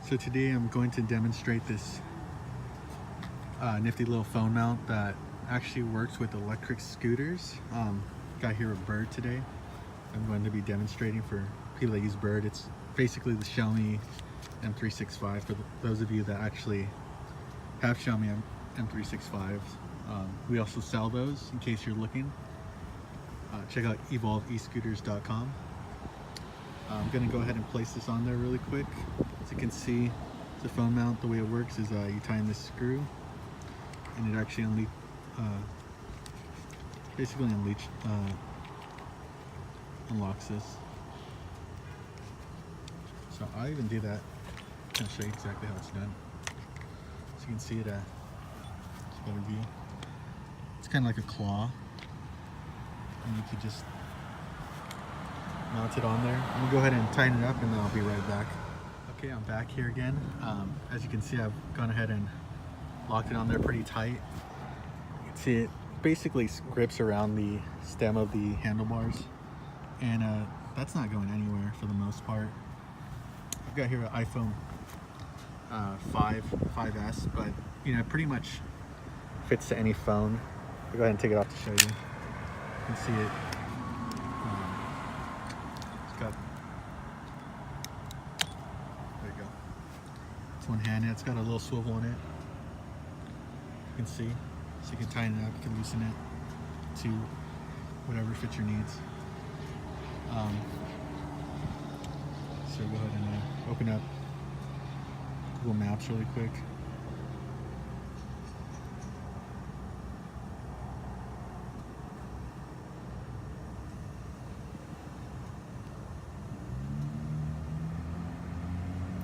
So today I'm going to demonstrate this nifty little phone mount that actually works with electric scooters. Got here a Bird today. I'm going to be demonstrating for people that use Bird. It's basically the Xiaomi M365 for those of you that actually have Xiaomi M365s. We also sell those in case you're looking. Check out evolveescooters.com. I'm going to go ahead and place this on there really quick. As you can see, the phone mount, the way it works is you tighten this screw and it actually basically unlocks this. So I even do that. I'm going to show you exactly how it's done. So you can see it at a better view. It's kind of like a claw, and you can just mount it on there. I'm gonna go ahead and tighten it up and then I'll be right back. Okay, I'm back here again. As you can see, I've gone ahead and locked it on there pretty tight. You can see it basically grips around the stem of the handlebars, and that's not going anywhere for the most part. I've got here an iPhone 5S, but you know, it pretty much fits to any phone. I'll go ahead and take it off to show you. You can see it. There you go. It's one-handed. It's got a little swivel in it. You can see. So you can tighten it up. You can loosen it to whatever fits your needs. So go ahead and open up Google Maps really quick.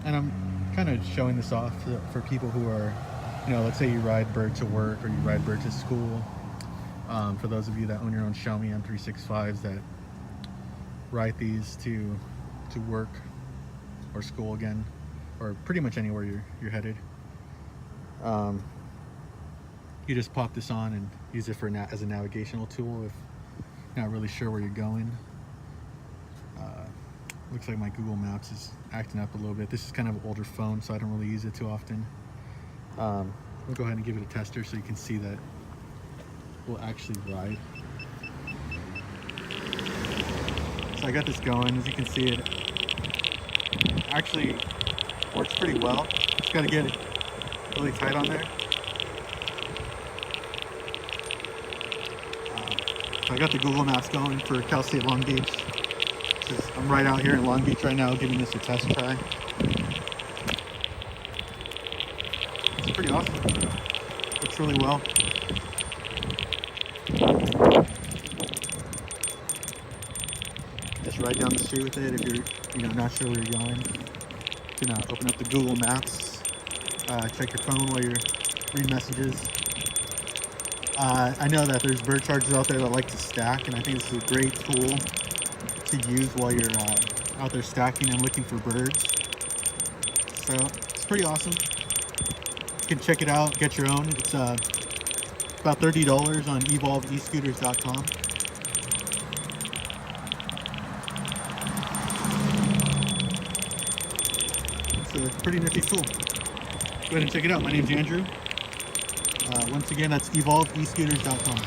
And I'm kind of showing this off for people who are, you know, let's say you ride Bird to work or you ride Bird to school. For those of you that own your own Xiaomi M365s that ride these to work or school again, or pretty much anywhere you're headed. You just pop this on and use it as a navigational tool if you're not really sure where you're going. Looks like my Google Maps is acting up a little bit. This is kind of an older phone, so I don't really use it too often. We'll go ahead and give it a tester so you can see that we'll actually ride. So I got this going. As you can see, it actually works pretty well. Just got to get it really tight on there. So I got the Google Maps going for Cal State Long Beach. I'm right out here in Long Beach right now giving this a test try. It's pretty awesome. Works really well. Just ride down the street with it if you're not sure where you're going. You can open up the Google Maps, check your phone while you're reading messages. I know that there's Bird chargers out there that like to stack, and I think this is a great tool to use while you're out there stacking and looking for birds. So it's pretty awesome. You can check it out, get your own. It's about $30 on evolveescooters.com. It's a pretty nifty tool. Go ahead and check it out. My name's Andrew. Once again, that's evolveescooters.com.